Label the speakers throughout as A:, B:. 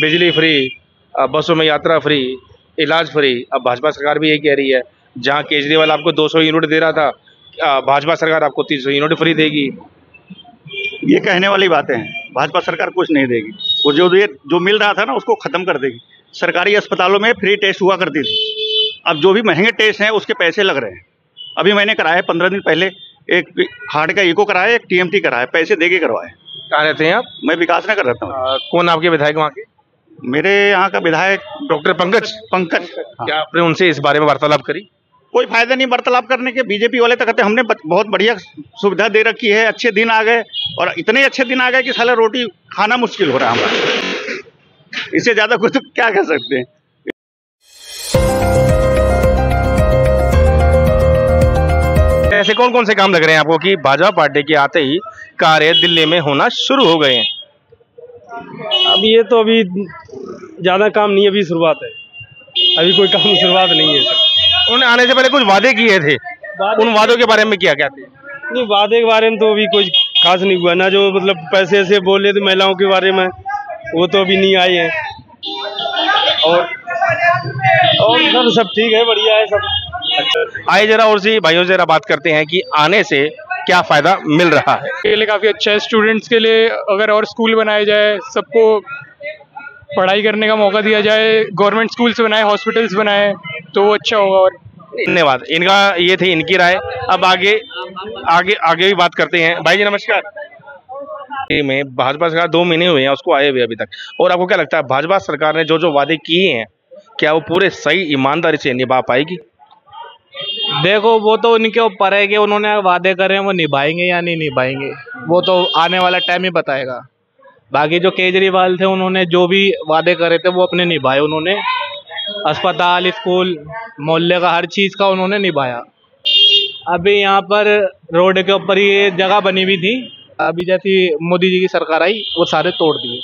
A: बिजली फ्री, बसों में यात्रा फ्री, इलाज फ्री। अब भाजपा सरकार भी यही कह रही है, जहाँ केजरीवाल आपको 200 यूनिट दे रहा था, भाजपा सरकार आपको 300 यूनिट फ्री देगी।
B: ये कहने वाली बातें हैं। भाजपा सरकार कुछ नहीं देगी। वो जो मिल रहा था ना, उसको खत्म कर देगी। सरकारी अस्पतालों में फ्री टेस्ट हुआ करती थी, अब जो भी महंगे टेस्ट हैं उसके पैसे लग रहे हैं। अभी मैंने कराया 15 दिन पहले, एक हार्ट का इको कराया, एक TMT कराया, पैसे दे के करवाए।
A: कहाँ रहते हैं आप?
B: मैं विकास नगर रहता हूँ।
A: कौन आपके विधायक वहाँ के?
B: मेरे यहाँ का विधायक
A: डॉक्टर पंकज।
B: हाँ।
A: क्या आपने उनसे इस बारे में वार्तालाप करी?
B: कोई फायदा नहीं वार्तालाप करने के। बीजेपी वाले तो कहते हमने बहुत बढ़िया सुविधा दे रखी है, अच्छे दिन आ गए, और इतने अच्छे दिन आ गए कि साला रोटी खाना मुश्किल हो रहा है हमारा। इससे ज्यादा कुछ तो क्या कह सकते हैं।
A: ऐसे कौन कौन से काम लग रहे हैं आपको कि भाजपा पार्टी के आते ही कार्य दिल्ली में होना शुरू हो गए हैं?
C: अभी ज़्यादा काम नहीं है, अभी शुरुआत है। अभी कोई काम शुरुआत नहीं है सर।
A: उन्होंने आने से पहले कुछ वादे किए थे, उन वादों के बारे में क्या क्या थे?
C: नहीं, वादे के बारे में तो अभी कुछ खास नहीं हुआ ना। जो मतलब पैसे ऐसे बोले थे महिलाओं के बारे में, वो तो अभी नहीं आए हैं। और सब ठीक है, बढ़िया है सब।
A: आइए जरा और सी भाइयों जरा बात करते हैं कि आने से क्या फायदा मिल रहा है।
D: के लिए काफ़ी अच्छा है। स्टूडेंट्स के लिए अगर और स्कूल बनाए जाए, सबको पढ़ाई करने का मौका दिया जाए, गवर्नमेंट स्कूल्स बनाए, हॉस्पिटल्स बनाए, तो वो अच्छा होगा। और
A: धन्यवाद। इनका ये थी इनकी राय। अब आगे भी बात करते हैं। भाई जी नमस्कार। में भाजपा सरकार 2 महीने हुए हैं उसको आए हुए अभी तक, और आपको क्या लगता है भाजपा सरकार ने जो वादे किए हैं, क्या वो पूरे सही ईमानदारी से निभा पाएगी?
E: देखो, वो तो उनके ऊपर है कि उन्होंने वादे करे हैं वो निभाएंगे या नहीं निभाएंगे, वो तो आने वाला टाइम ही बताएगा। बाकी जो केजरीवाल थे, उन्होंने जो भी वादे करे थे वो अपने निभाए। उन्होंने अस्पताल, स्कूल, मोहल्ले का हर चीज़ का उन्होंने निभाया। अभी यहाँ पर रोड के ऊपर ये जगह बनी हुई थी, अभी जैसी मोदी जी की सरकार आई वो सारे तोड़ दिए।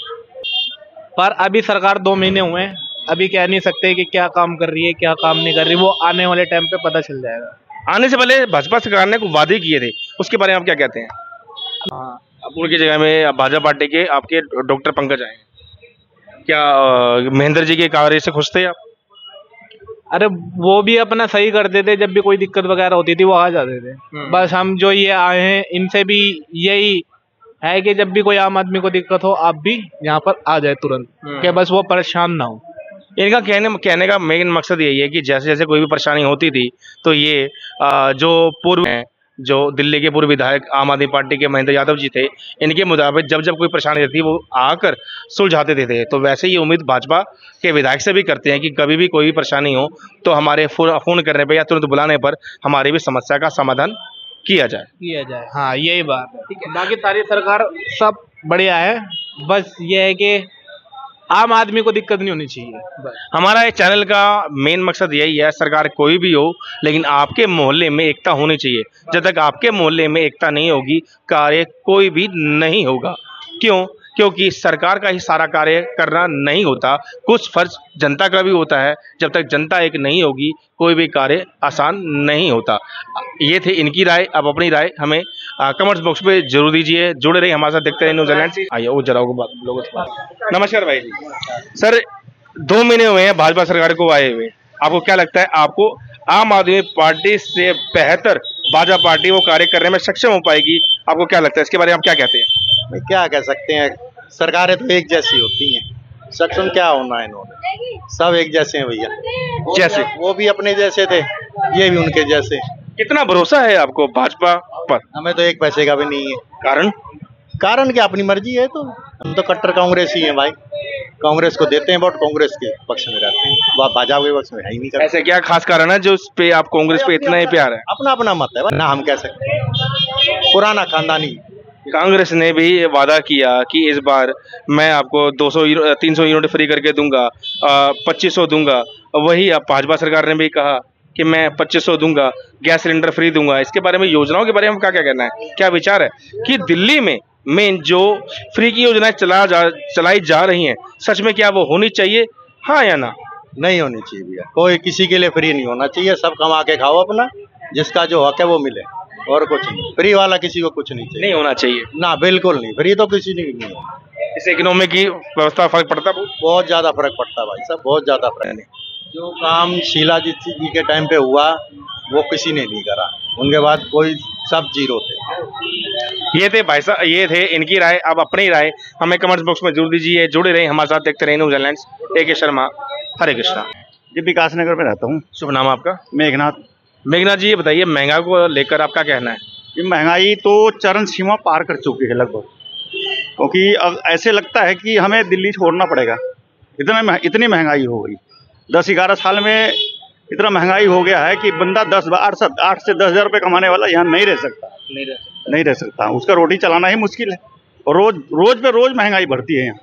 E: पर अभी सरकार 2 महीने हुए हैं, अभी कह नहीं सकते कि क्या काम कर रही है क्या काम नहीं कर रही, वो आने वाले टाइम पे पता चल जाएगा।
A: आने से पहले भाजपा सरकार ने कुछ वादे किए थे, उसके बारे में आप क्या कहते हैं?
E: हाँ,
A: अब उनकी जगह में भाजपा पार्टी के आपके डॉक्टर पंकज आए, क्या महेंद्र जी के कार्य से खुश थे आप?
E: अरे वो भी अपना सही करते थे, जब भी कोई दिक्कत वगैरह होती थी वो आ जाते थे। बस हम जो ये आए हैं इनसे भी यही है कि जब भी कोई आम आदमी को दिक्कत हो, आप भी यहाँ पर आ जाए तुरंत, कि बस वो परेशान ना हो।
A: इनका कहने का मेन मकसद यही है कि जैसे जैसे कोई भी परेशानी होती थी तो ये जो पूर्व हैं, जो दिल्ली के पूर्व विधायक आम आदमी पार्टी के महेंद्र यादव जी थे, इनके मुताबिक जब जब कोई परेशानी रहती वो आकर सुलझाते थे। तो वैसे ही उम्मीद भाजपा के विधायक से भी करते हैं कि कभी भी कोई भी परेशानी हो तो हमारे फ़ोन करने पर या तुरंत बुलाने पर हमारी भी समस्या का समाधान किया जाए।
E: हाँ, यही बात है। ठीक है, बाकी सारी सरकार सब बढ़िया है, बस ये है कि आम आदमी को दिक्कत नहीं होनी चाहिए।
A: हमारा इस चैनल का मेन मकसद यही है, सरकार कोई भी हो लेकिन आपके मोहल्ले में एकता होनी चाहिए। जब तक आपके मोहल्ले में एकता नहीं होगी, कार्य कोई भी नहीं होगा। क्योंकि सरकार का ही सारा कार्य करना नहीं होता, कुछ फर्ज जनता का भी होता है। जब तक जनता एक नहीं होगी, कोई भी कार्य आसान नहीं होता। ये थे इनकी राय। अब अपनी राय हमें कमेंट्स बॉक्स पे जरूर दीजिए। जुड़े रहिए हमारे साथ, देखते रहिए न्यूजीलैंड। आइए वो जरा लोगों से। नमस्कार भाई जी। सर 2 महीने हुए हैं भाजपा सरकार को आए हुए, आपको क्या लगता है आपको आम आदमी पार्टी से बेहतर भाजपा पार्टी वो कार्य करने में सक्षम हो पाएगी? आपको क्या लगता है, इसके बारे में आप क्या कहते हैं?
F: क्या कह सकते हैं, सरकारें तो एक जैसी होती हैं, सक्षम क्या होना है, इन्होंने सब एक जैसे हैं भैया।
A: जैसे
F: वो भी अपने जैसे थे, ये भी उनके जैसे।
A: कितना भरोसा है आपको भाजपा पर?
F: हमें तो 1 पैसे का भी नहीं है।
A: कारण
F: क्या, अपनी मर्जी है। तो हम तो कट्टर कांग्रेस ही हैं भाई, कांग्रेस को देते हैं वोट, कांग्रेस के पक्ष में रहते हैं, भाजपा के पक्ष में है ही नहीं करते।
A: ऐसे क्या खास कारण है जो उस पे आप कांग्रेस पे इतना ही प्यार है?
F: अपना अपना मत है ना, हम कह सकते हैं पुराना खानदानी।
A: कांग्रेस ने भी वादा किया कि इस बार मैं आपको 300 यूनिट फ्री करके दूंगा, 2500 दूंगा। वही अब भाजपा सरकार ने भी कहा कि मैं 2500 दूंगा, गैस सिलेंडर फ्री दूंगा। इसके बारे में, योजनाओं के बारे में क्या क्या कहना है, क्या विचार है कि दिल्ली में जो फ्री की योजनाएं चलाई जा रही हैं, सच में क्या वो होनी चाहिए, हाँ या ना?
F: नहीं होनी चाहिए भैया, कोई किसी के लिए फ्री नहीं होना चाहिए। सब कमा के खाओ अपना, जिसका जो हक है वो मिले, और कुछ नहीं। फ्री वाला किसी को कुछ नहीं चाहिए।
A: नहीं होना चाहिए
F: ना, बिल्कुल नहीं। फ्री तो किसी ने नहीं है।
A: इससे इकोनॉमी की व्यवस्था फर्क पड़ता है?
F: बहुत ज्यादा फर्क पड़ता है भाई साहब, बहुत ज्यादा फर्क। जो काम शीलाजीत जी के टाइम पे हुआ वो किसी ने नहीं करा, उनके बाद कोई सब जीरो थे।
A: ये थे भाई साहब, ये थे इनकी राय। अब अपनी राय हमें कमेंट्स बॉक्स में जरूर दीजिए। जुड़े रहे हमारे साथ, देखते रहे न्यूज़ हेडलाइंस। AK शर्मा, हरे कृष्णा।
B: जी विकास नगर में रहता हूँ।
A: शुभ नाम आपका?
B: मेघनाथ।
A: मेघनाथ जी, ये बताइए महंगाई को लेकर आपका कहना है?
B: ये महंगाई तो चरम सीमा पार कर चुकी है लगभग, क्योंकि अब ऐसे लगता है कि हमें दिल्ली छोड़ना पड़ेगा, इतनी महंगाई हो गई। 10-11 साल में इतना महंगाई हो गया है कि बंदा 8 से 10 हज़ार रुपये कमाने वाला यहाँ नहीं रह सकता। उसका रोटी चलाना ही मुश्किल है, और रोज पे रोज महंगाई बढ़ती है यहाँ।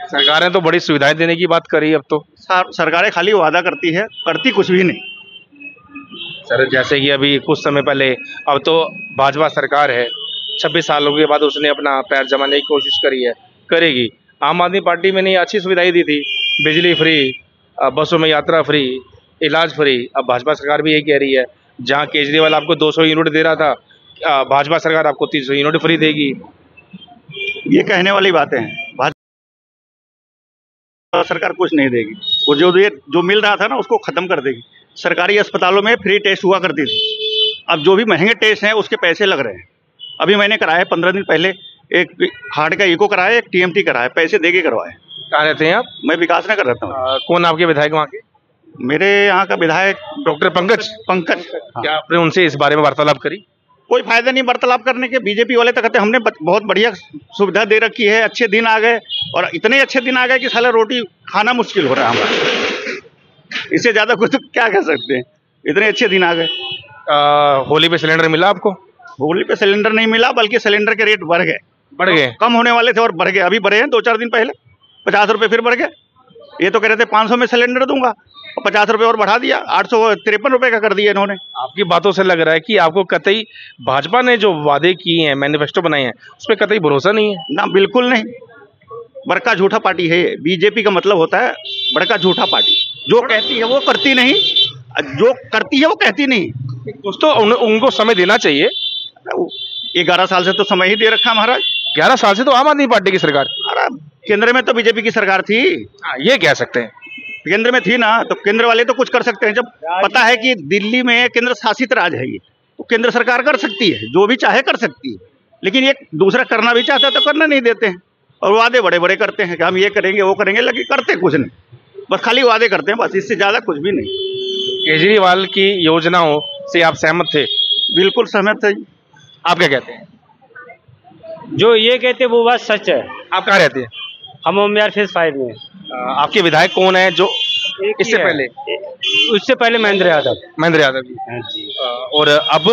A: सरकारें तो बड़ी सुविधाएं देने की बात करी, अब तो
B: सरकारें खाली वादा करती है, करती कुछ भी नहीं।
A: सर जैसे कि अभी कुछ समय पहले, अब तो भाजपा सरकार है, 26 सालों के बाद उसने अपना पैर जमाने की कोशिश करी है, करेगी। आम आदमी पार्टी में ने अच्छी सुविधाएं दी थी, बिजली फ्री, बसों में यात्रा फ्री, इलाज फ्री। अब भाजपा सरकार भी यही कह रही है, जहां केजरीवाल आपको 200 यूनिट दे रहा था, भाजपा सरकार आपको 300 यूनिट फ्री देगी।
B: ये कहने वाली बातें हैं। भाजपा सरकार कुछ नहीं देगी, वो जो मिल रहा था ना उसको खत्म कर देगी। सरकारी अस्पतालों में फ्री टेस्ट हुआ करती थी, अब जो भी महंगे टेस्ट हैं उसके पैसे लग रहे हैं। अभी मैंने कराया 15 दिन पहले, एक हार्ट का इको कराया, एक TMT कराया, पैसे दे के करवाए।
A: कहाँ रहते हैं आप?
B: मैं विकास नगर रहता हूँ।
A: कौन आपके विधायक वहाँ के?
B: मेरे यहाँ का विधायक
A: डॉक्टर पंकज। क्या आपने उनसे इस बारे में वार्तालाप करी?
B: कोई फायदा नहीं वार्तालाप करने के। बीजेपी वाले तो कहते हैं हमने बहुत बढ़िया सुविधा दे रखी है, अच्छे दिन आ गए, और इतने अच्छे दिन आ गए कि साला रोटी खाना मुश्किल हो रहा है हमारा। इससे ज्यादा कुछ तो क्या कह सकते हैं, इतने अच्छे दिन आ गए।
A: होली पे सिलेंडर मिला आपको?
B: होली पे सिलेंडर नहीं मिला, बल्कि सिलेंडर के रेट बढ़ गए। कम होने वाले थे और बढ़ गए, अभी बढ़े हैं 2-4 दिन पहले 50 रुपये फिर बढ़ गए। ये तो कह रहे थे 500 में सिलेंडर दूंगा, और 50 रुपये और बढ़ा दिया, 853 रुपये का कर दिया इन्होंने।
A: आपकी बातों से लग रहा है कि आपको कतई भाजपा ने जो वादे किए हैं, मैनिफेस्टो बनाए हैं, उस पर कतई भरोसा नहीं है?
B: ना, बिल्कुल नहीं। बड़का झूठा पार्टी है बीजेपी का मतलब होता है बड़का झूठा पार्टी। जो कहती है वो करती नहीं, जो करती है वो कहती नहीं।
A: कुछ तो उनको समय देना चाहिए।
B: 11 साल से तो समय ही दे रखा महाराज।
A: 11 साल से तो आम आदमी पार्टी की सरकार।
B: अरे केंद्र में तो बीजेपी की सरकार थी।
A: ये कह सकते हैं,
B: केंद्र में थी ना, तो केंद्र वाले तो कुछ कर सकते हैं। जब पता है कि दिल्ली में केंद्र शासित राज है ये, तो केंद्र सरकार कर सकती है, जो भी चाहे कर सकती है। लेकिन ये दूसरा करना भी चाहता है तो करना नहीं देते हैं, और वादे बड़े बड़े करते हैं कि हम ये करेंगे वो करेंगे, लेकिन करते कुछ नहीं, बस खाली वादे करते हैं, बस इससे ज्यादा कुछ भी नहीं।
A: केजरीवाल की योजनाओं से आप सहमत थे?
B: बिल्कुल सहमत थे।
A: आप क्या कहते हैं?
G: जो ये कहते हैं वो बात सच है।
A: आप कहाँ रहते हैं?
G: हम उम्यार फेज 5 में।
A: आपके विधायक कौन है जो इससे पहले?
G: उससे पहले महेंद्र यादव।
A: महेंद्र यादव जी।
G: हाँ जी।
A: और अब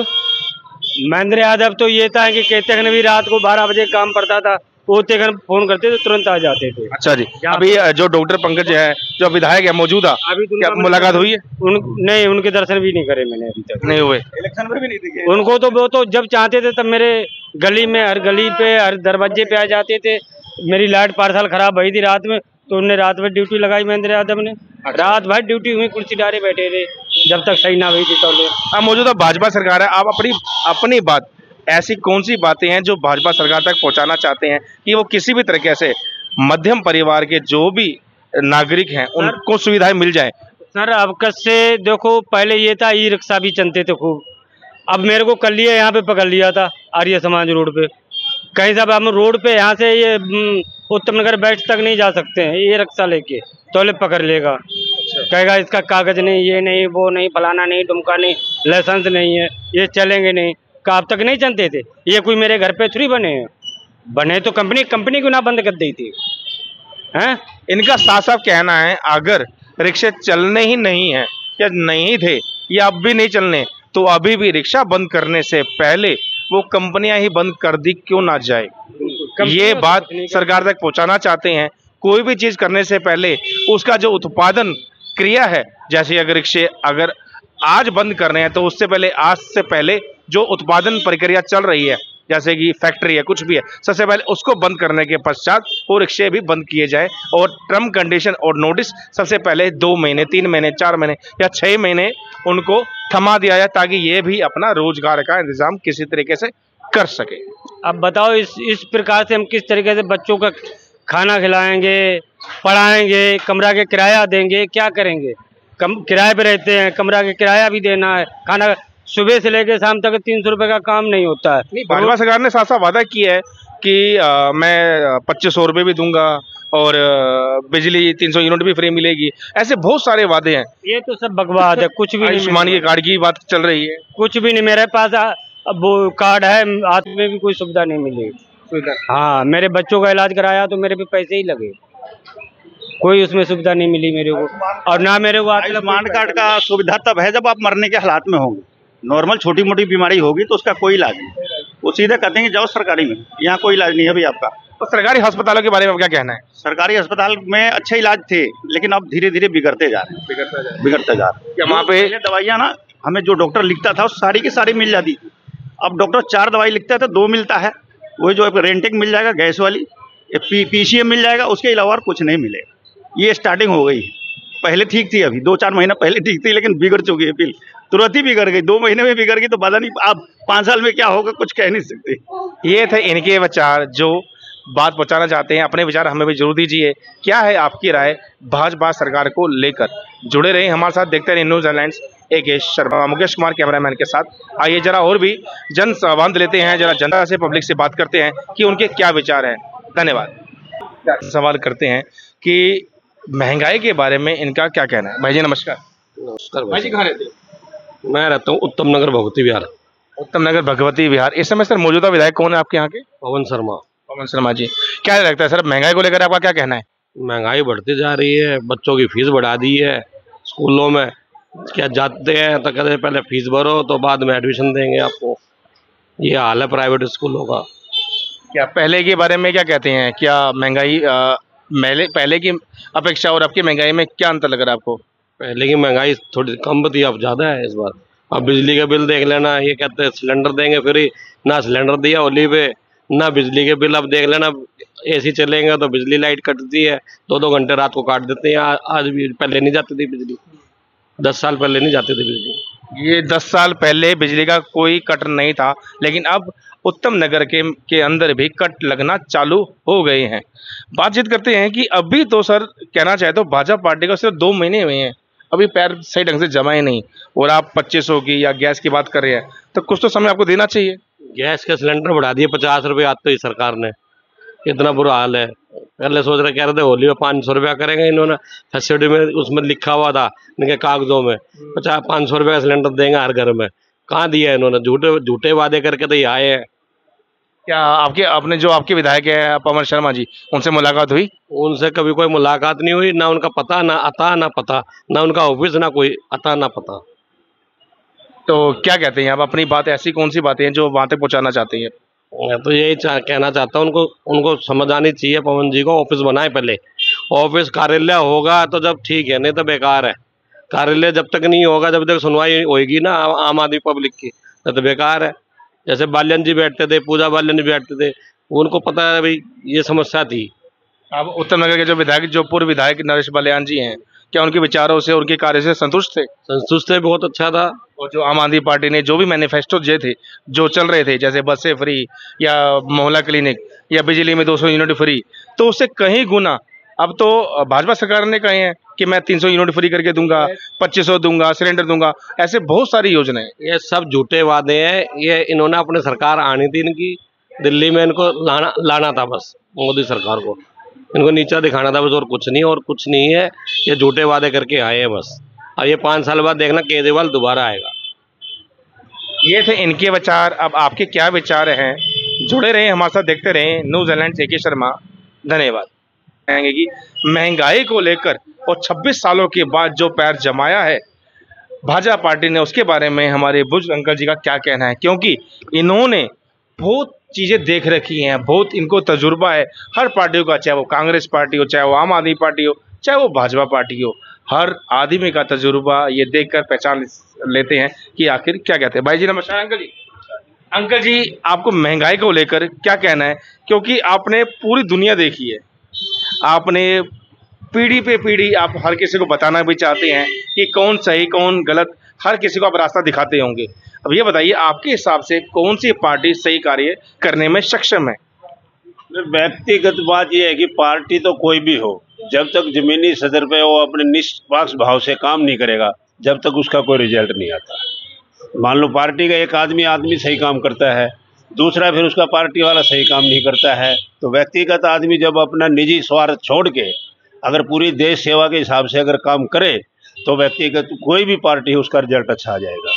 G: महेंद्र यादव तो ये था कि कहते हैं भी रात को 12 बजे काम पड़ता था, वो फोन करते थे तुरंत आ जाते थे।
A: अच्छा जी। अभी जो डॉक्टर पंकज है, जो विधायक है मौजूदा,
G: अभी
A: क्या मुलाकात हुई है?
G: नहीं, उनके दर्शन भी नहीं करे मैंने अभी तक।
A: नहीं हुए?
B: इलेक्शन में भी नहीं दिखे
G: उनको तो वो तो जब चाहते थे तब मेरे गली में, हर गली पे, हर दरवाजे पे आ जाते थे। मेरी लाइट पार्सल खराब हुई थी रात में, तो उन्होंने रात भर ड्यूटी लगाई महेंद्र यादव ने। रात भर ड्यूटी हुई, कुर्सी डाले बैठे थे जब तक सही ना हुई थी। तो
A: अब मौजूदा भाजपा सरकार है, आप अपनी बात, ऐसी कौन सी बातें हैं जो भाजपा सरकार तक पहुंचाना चाहते हैं कि वो किसी भी तरीके से मध्यम परिवार के जो भी नागरिक हैं उनको सुविधाएं मिल जाए?
G: सर अब से देखो, पहले ये था ई रिक्शा भी चलते थे खूब। अब मेरे को कल लिया यहाँ पे पकड़ लिया था आर्य समाज रोड पे। कहीं साहब हम रोड पे यहाँ से ये उत्तम नगर बैठ तक नहीं जा सकते हैं, ये रिक्शा लेके तो पकड़ लेगा। कहेगा इसका कागज नहीं, ये नहीं, वो नहीं, फलाना नहीं, डुमका नहीं, लाइसेंस नहीं है, ये चलेंगे नहीं। कब तक नहीं चलते थे? ये कोई मेरे घर पे थोड़ी बने हैं, बने तो कंपनी क्यों ना बंद कर दी थी हैं?
A: इनका साफ साफ कहना है अगर रिक्शे चलने ही नहीं है या नहीं थे या अब भी नहीं चलने, तो अभी भी रिक्शा बंद करने से पहले वो कंपनियां ही बंद कर दी क्यों ना जाए। ये बात सरकार तक पहुंचाना चाहते हैं। कोई भी चीज करने से पहले उसका जो उत्पादन क्रिया है, जैसे अगर रिक्शे अगर आज बंद कर रहे हैं तो उससे पहले, आज से पहले जो उत्पादन प्रक्रिया चल रही है, जैसे कि फैक्ट्री है, कुछ भी है, सबसे पहले उसको बंद करने के पश्चात वो रिक्शे भी बंद किए जाए। और टर्म कंडीशन और नोटिस सबसे पहले 2 महीने, 3 महीने, 4 महीने या 6 महीने उनको थमा दिया जाए, ताकि ये भी अपना रोजगार का इंतजाम किसी तरीके से कर सके।
G: अब बताओ इस प्रकार से हम किस तरीके से बच्चों का खाना खिलाएंगे, पढ़ाएंगे, कमरा के किराया देंगे, क्या करेंगे? किराए पे रहते हैं, कमरा के किराया भी देना है, खाना सुबह से लेकर शाम तक 300 रुपये का काम नहीं होता है।
A: नहीं, भाजपा सरकार ने साफ साफ वादा किया है कि मैं 2500 रुपये भी दूंगा और बिजली 300 यूनिट भी फ्री मिलेगी, ऐसे बहुत सारे वादे हैं।
G: ये तो सब बकवास है, कुछ भी नहीं।
A: आयुष्मान के कार्ड की बात चल रही है,
G: कुछ भी नहीं। मेरे पास अब वो कार्ड है, हाथ में भी कोई सुविधा नहीं मिली। हाँ, मेरे बच्चों का इलाज कराया तो मेरे पे पैसे ही लगे, कोई उसमें सुविधा नहीं मिली मेरे को। और ना मेरे को
B: आयुष्मान कार्ड का सुविधा तब है जब आप मरने के हालात में होंगे। नॉर्मल छोटी मोटी बीमारी होगी तो उसका कोई इलाज नहीं, वो सीधे कहते हैं कि जाओ सरकारी में, यहाँ कोई इलाज नहीं है भाई आपका।
A: तो सरकारी अस्पतालों के बारे में क्या कहना है?
B: सरकारी अस्पताल में अच्छे इलाज थे, लेकिन अब धीरे धीरे बिगड़ते जा रहे हैं, बिगड़ते जा रहे हैं।
A: वहाँ पे
B: दवाइयाँ ना हमें जो डॉक्टर लिखता था वो सारी की सारी मिल जाती थी। अब डॉक्टर 4 दवाई लिखता है तो 2 मिलता है, वही जो रेंटिंग मिल जाएगा गैस वाली, PCM मिल जाएगा, उसके अलावा और कुछ नहीं मिलेगा। ये स्टार्टिंग हो गई। पहले ठीक थी, अभी 2-4 महीना पहले ठीक थी, लेकिन बिगड़ चुकी है बिल, तुरंत ही बिगड़ गई। 2 महीने में बिगड़ गई तो पता नहीं आप 5 साल में क्या होगा, कुछ कह नहीं सकते।
A: ये थे इनके विचार, जो बात पहुंचाना चाहते हैं। अपने विचार हमें भी जरूर दीजिए। क्या है आपकी राय भाजपा सरकार को लेकर? जुड़े रहे हमारे साथ, देखते रहे news headlines. Sharma, Mukesh Kumar cameraman के साथ। आइए जरा और भी जन संवाद लेते हैं, जरा जनता से, पब्लिक से बात करते हैं कि उनके क्या विचार हैं। धन्यवाद। सवाल करते हैं कि महंगाई के बारे में इनका क्या कहना है। भाई जी नमस्कार।
H: नमस्कार
A: भाई जी, कहाँ रहते हो?
H: मैं रहता हूँ उत्तम नगर भगवती विहार।
A: उत्तम नगर भगवती विहार। इस समय सर मौजूदा विधायक कौन है आपके यहाँ के?
H: पवन शर्मा।
A: पवन शर्मा जी, क्या लगता है सर महंगाई को लेकर आपका क्या कहना है?
H: महंगाई बढ़ती जा रही है, बच्चों की फीस बढ़ा दी है स्कूलों में। क्या जाते हैं तो कहते हैं पहले फीस भरो तो बाद में एडमिशन देंगे आपको। ये हाल है प्राइवेट स्कूलों का।
A: क्या पहले के बारे में क्या कहते हैं? क्या महंगाई पहले की अपेक्षा और अब की महंगाई में क्या अंतर लग रहा है आपको?
H: पहले की महंगाई थोड़ी कम थी, अब ज़्यादा है इस बार। अब बिजली का बिल देख लेना, ये कहते हैं सिलेंडर देंगे फ्री, ना सिलेंडर दिया होली पे, ना बिजली के बिल। अब देख लेना, AC चलेंगे तो बिजली लाइट कटती है, 2-2 घंटे रात को काट देते हैं। आज भी, पहले नहीं जाती थी बिजली, 10 साल पहले नहीं जाती थी बिजली।
A: ये 10 साल पहले बिजली का कोई कट नहीं था, लेकिन अब उत्तम नगर के अंदर भी कट लगना चालू हो गए हैं। बातचीत करते हैं कि अभी तो सर कहना चाहे तो भाजपा पार्टी को सिर्फ 2 महीने हुए हैं, अभी पैर सही ढंग से जमा ही नहीं, और आप 2500 की या गैस की बात कर रहे हैं, तो कुछ तो समय आपको देना चाहिए।
H: गैस के सिलेंडर बढ़ा दिए 50 रुपये आज तो ही सरकार ने। इतना बुरा हाल है। पहले सोच रहे, कह रहे थे होली में 500 रुपया करेंगे, इन्होंने फैसिलिटी में उसमें लिखा हुआ था इनके कागजों में 500 रुपये का सिलेंडर देंगे हर घर में। कहाँ दिया इन्होंने? झूठे वादे करके तो ये आए हैं।
A: क्या आपने जो आपके विधायक है पवन शर्मा जी, उनसे मुलाकात हुई?
H: उनसे कभी कोई मुलाकात नहीं हुई, ना उनका पता, ना आता ना पता, ना उनका ऑफिस, ना कोई आता ना पता।
A: तो क्या कहते हैं आप? अपनी बात, ऐसी कौन सी बातें हैं जो वहाँ तक पहुँचाना चाहते हैं?
H: मैं तो यही कहना चाहता हूँ, उनको समझ आनी चाहिए पवन जी को। ऑफिस बनाए पहले, ऑफिस कार्यालय होगा तो जब ठीक है, नहीं तो बेकार है। कार्यालय जब तक नहीं होगा, जब तक सुनवाई होगी ना आम आदमी पब्लिक की, तो बेकार है। जैसे बाल्यान जी बैठते थे, पूजा बाल्यान जी बैठते थे, उनको पता है भाई ये समस्या थी।
A: अब उत्तम नगर के जो विधायक, जो पूर्व विधायक नरेश बाल्यान जी हैं, क्या उनके विचारों से, उनके कार्य से संतुष्ट थे?
H: संतुष्ट थे, बहुत अच्छा था।
A: और जो आम आदमी पार्टी ने जो भी मैनिफेस्टो थे, जो चल रहे थे, जैसे बसें फ्री या मोहल्ला क्लिनिक या बिजली में 200 यूनिट फ्री, तो उससे कहीं गुना अब तो भाजपा सरकार ने कहे हैं कि मैं 300 यूनिट फ्री करके दूंगा, 2500 दूंगा, सिलेंडर दूंगा, ऐसे बहुत सारी योजनाएं।
H: ये सब झूठे वादे हैं। ये इन्होंने अपने सरकार आनी थी इनकी, दिल्ली में इनको लाना था बस, मोदी सरकार को इनको नीचा दिखाना था बस, और कुछ नहीं। और कुछ नहीं है, ये झूठे वादे करके आए हैं बस। अब ये 5 साल बाद देखना केजरीवाल दोबारा आएगा।
A: ये थे इनके विचार। अब आपके क्या विचार हैं? जुड़े रहे हमारे साथ, देखते रहें न्यूज़ हेडलाइंस। AK शर्मा, धन्यवाद। कहेंगे कि महंगाई को लेकर और 26 सालों के बाद जो पैर जमाया है भाजपा पार्टी ने, उसके बारे में हमारे बुजुर्ग अंकल जी का क्या कहना है, क्योंकि इन्होंने बहुत चीज़ें देख रखी हैं, बहुत इनको तजुर्बा है हर पार्टियों का, चाहे वो कांग्रेस पार्टी हो, चाहे वो आम आदमी पार्टी हो, चाहे वो भाजपा पार्टी हो। हर आदमी का तजुर्बा ये देखकर पहचान लेते हैं कि आखिर क्या कहते हैं। भाई जी नमस्कार। अंकल जी, अंकल जी आपको महंगाई को लेकर क्या कहना है? क्योंकि आपने पूरी दुनिया देखी है, आपने पीढ़ी पे पीढ़ी, आप हर किसी को बताना भी चाहते हैं कि कौन सही कौन गलत, हर किसी को आप रास्ता दिखाते होंगे। अब ये बताइए, आपके हिसाब से कौन सी पार्टी सही कार्य करने में सक्षम है?
I: व्यक्तिगत बात यह है कि पार्टी तो कोई भी हो, जब तक जमीनी सतर पे वो अपने निष्पक्ष भाव से काम नहीं करेगा, जब तक उसका कोई रिजल्ट नहीं आता। मान लो पार्टी का एक आदमी सही काम करता है, दूसरा फिर उसका पार्टी वाला सही काम नहीं करता है, तो व्यक्तिगत आदमी जब अपना निजी स्वार्थ छोड़ के अगर पूरी देश सेवा के हिसाब से अगर काम करे तो व्यक्तिगत कोई भी पार्टी है उसका रिजल्ट अच्छा आ जाएगा।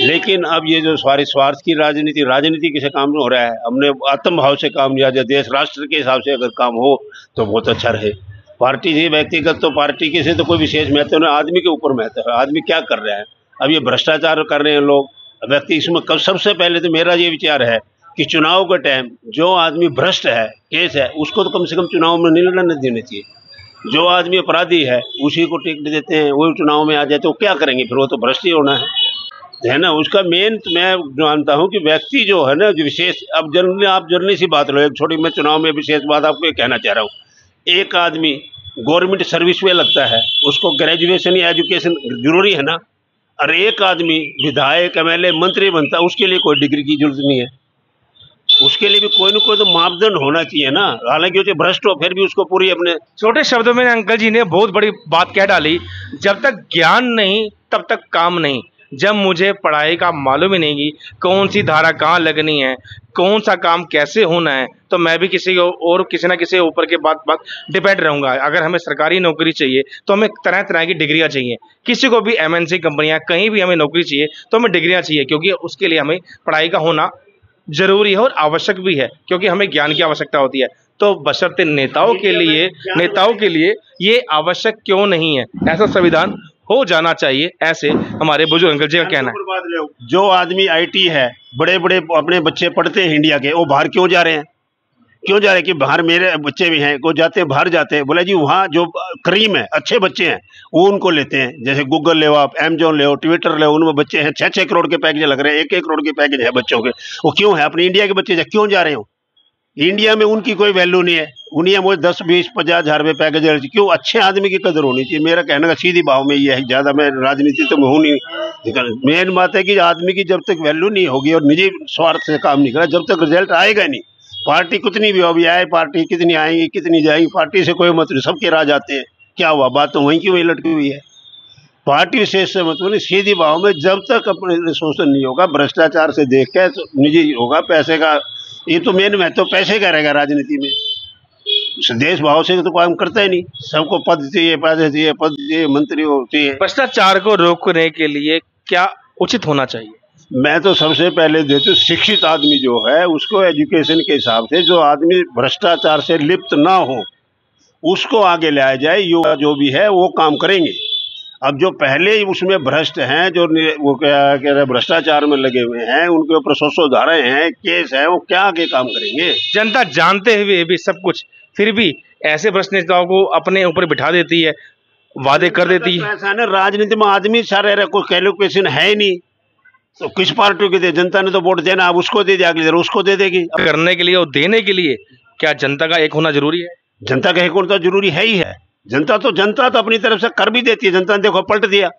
I: लेकिन अब ये जो सारी स्वार्थ की राजनीति किसे काम हो रहा है, हमने आत्म भाव से काम लिया जाए, देश राष्ट्र के हिसाब से अगर काम हो तो बहुत अच्छा रहे। पार्टी से व्यक्तिगत तो पार्टी के से तो कोई विशेष महत्व नहीं, आदमी के ऊपर महत्व है, आदमी क्या कर रहा है। अब ये भ्रष्टाचार कर रहे हैं लोग, व्यक्ति इसमें कब सबसे पहले तो मेरा ये विचार है कि चुनाव के टाइम जो आदमी भ्रष्ट है, केस है, उसको तो कम से कम चुनाव में नहीं लड़ने देने चाहिए। जो आदमी अपराधी है उसी को टिकट देते हैं, वो चुनाव में आ जाए तो क्या करेंगे, फिर वो तो भ्रष्ट ही होना है ना। उसका मेन तो मैं जानता हूँ कि व्यक्ति जो है ना, जो विशेष, अब जनरली आप जनरली सी बात लो, एक छोटी मैं चुनाव में विशेष बात आपको ये कहना चाह रहा हूँ। एक आदमी गवर्नमेंट सर्विस में लगता है, उसको ग्रेजुएशन या एजुकेशन जरूरी है ना, और एक आदमी विधायक MLA मंत्री बनता है, उसके लिए कोई डिग्री की जरूरत नहीं है, उसके लिए भी कोई ना कोई तो मापदंड होना चाहिए ना। हालांकि वो भ्रष्ट हो फिर भी उसको पूरी अपने
A: छोटे शब्दों में अंकल जी ने बहुत बड़ी बात कह डाली। जब तक ज्ञान नहीं तब तक काम नहीं। जब मुझे पढ़ाई का मालूम ही नहीं कि कौन सी धारा कहाँ लगनी है, कौन सा काम कैसे होना है, तो मैं भी किसी और किसी ना किसी ऊपर के बात डिपेंड रहूँगा। अगर हमें सरकारी नौकरी चाहिए तो हमें तरह तरह की डिग्रियाँ चाहिए, किसी को भी MNC कंपनियाँ कहीं भी हमें नौकरी चाहिए तो हमें डिग्रियाँ चाहिए, क्योंकि उसके लिए हमें पढ़ाई का होना जरूरी है और आवश्यक भी है, क्योंकि हमें ज्ञान की आवश्यकता होती है। तो बशर्ते नेताओं के लिए ये आवश्यक क्यों नहीं है, ऐसा संविधान हो जाना चाहिए, ऐसे हमारे बुजुर्ग अंकल जी का कहना है।
I: जो आदमी IT है, बड़े बड़े अपने बच्चे पढ़ते हैं इंडिया के, वो बाहर क्यों जा रहे हैं, कि बाहर मेरे बच्चे भी हैं, को जाते हैं बाहर जाते हैं, बोले जी वहाँ जो करीम है, अच्छे बच्चे हैं, वो उनको लेते हैं। जैसे गूगल ले आप, Amazon ले, ट्विटर ले, उनमें बच्चे हैं 6-6 करोड़ के पैकेज लग रहे हैं, 1-1 करोड़ के पैकेज है बच्चों के। वो क्यों है, अपने इंडिया के बच्चे क्यों जा रहे हो, इंडिया में उनकी कोई वैल्यू नहीं है, उन्हें मुझे 10-20-50 हज़ार रुपये पैकेज क्यों। अच्छे आदमी की कदर होनी चाहिए, मेरा कहने का सीधी भाव में ये है। ज़्यादा मैं राजनीति तो मैं हूँ नहीं, मेन बात है कि आदमी की जब तक वैल्यू नहीं होगी और निजी स्वार्थ से काम नहीं करा, जब तक रिजल्ट आएगा नहीं। पार्टी कितनी भी अभी आए, पार्टी कितनी आएंगी कितनी जाएंगी, पार्टी से कोई मतलब, सबके राज आते हैं, क्या हुआ, बात तो वहीं की वहीं लटकी हुई है। पार्टी विशेष से मतलब नहीं, सीधी भाव में जब तक अपने शोषण नहीं होगा, भ्रष्टाचार से देख के निजी होगा, पैसे का ये तो मेन महत्व पैसे का रहेगा राजनीति में। देश भाव से तो काम करता ही नहीं, सबको पद चाहिए, पैसे चाहिए, पद चाहिए, मंत्री चाहिए।
A: भ्रष्टाचार को रोकने के लिए क्या उचित होना चाहिए?
I: मैं तो सबसे पहले देता हूँ शिक्षित आदमी जो है उसको एजुकेशन के हिसाब से, जो आदमी भ्रष्टाचार से लिप्त ना हो उसको आगे लाया जाए। युवा जो भी है वो काम करेंगे। अब जो पहले ही उसमें भ्रष्ट हैं, जो वो क्या कह रहे भ्रष्टाचार में लगे हुए हैं, उनके ऊपर 100 धाराएं हैं, केस है, वो क्या आगे काम करेंगे।
A: जनता जानते हुए भी सब कुछ, फिर भी ऐसे भ्रष्ट नेताओं को अपने ऊपर बिठा देती है, वादे कर देती है।
I: ऐसा ना, राजनीति में आदमी सारे कोई कैलकुलेशन है ही नहीं, तो किस पार्टी को दे, जनता ने तो वोट देना, अब उसको दे दिया, अगली देर उसको दे देगी।
A: करने के लिए और देने के लिए क्या जनता का एक होना जरूरी है?
I: जनता का एक होना तो जरूरी है ही है। जनता तो अपनी तरफ से कर भी देती है, जनता ने देखो पलट दिया,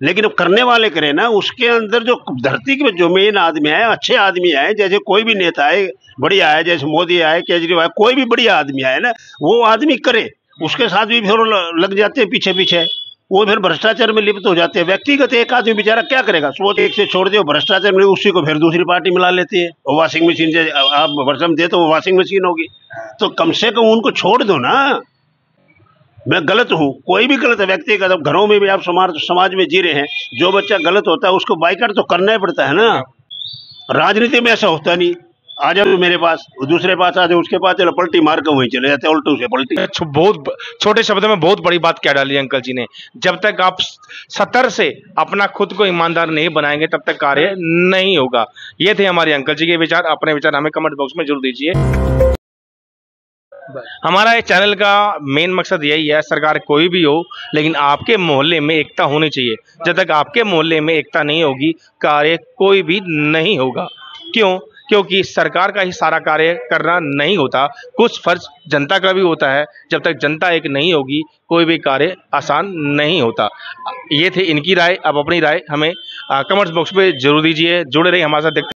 I: लेकिन अब करने वाले करे ना, उसके अंदर जो धरती के जो मेन आदमी है, अच्छे आदमी आए, जैसे कोई भी नेता आए बढ़िया है, जैसे मोदी आए, केजरीवाल, कोई भी बढ़िया आदमी आए ना, वो आदमी करे, उसके साथ भी फिर लग जाते हैं पीछे पीछे, वो फिर भ्रष्टाचार में लिप्त हो जाते हैं। व्यक्तिगत एक आदमी बेचारा क्या करेगा, सोच एक से छोड़ दे, भ्रष्टाचार में उसी को फिर दूसरी पार्टी मिला लेती है। वो वॉशिंग मशीन से आप बर्तन दे तो वो वॉशिंग मशीन होगी, तो कम से कम उनको छोड़ दो ना। मैं गलत हूँ, कोई भी गलत है, व्यक्तिगत, अब घरों में भी आप समाज में जी रहे हैं, जो बच्चा गलत होता है उसको बाइकाट तो करना ही पड़ता है ना। राजनीति में ऐसा होता नहीं, आ जाओ मेरे पास, दूसरे पास आ जाओ, उसके पास चलो, पलटी मार कर वहीं चले जाते, उल्टू से पलटी।
A: बहुत छोटे शब्दों में बहुत बड़ी बात क्या डाली अंकल जी ने। जब तक आप सतर से अपना खुद को ईमानदार नहीं बनाएंगे तब तक कार्य नहीं होगा। ये थे हमारे अंकल जी के विचार। अपने विचार हमें कमेंट बॉक्स में जरूर दीजिए। हमारा इस चैनल का मेन मकसद यही है, सरकार कोई भी हो लेकिन आपके मोहल्ले में एकता होनी चाहिए। जब तक आपके मोहल्ले में एकता नहीं होगी, कार्य कोई भी नहीं होगा। क्यों? क्योंकि सरकार का ही सारा कार्य करना नहीं होता, कुछ फर्ज जनता का भी होता है। जब तक जनता एक नहीं होगी, कोई भी कार्य आसान नहीं होता। ये थे इनकी राय। अब अपनी राय हमें कमेंट्स बॉक्स पे जरूर दीजिए। जुड़े रहिए हमारे साथ। देखते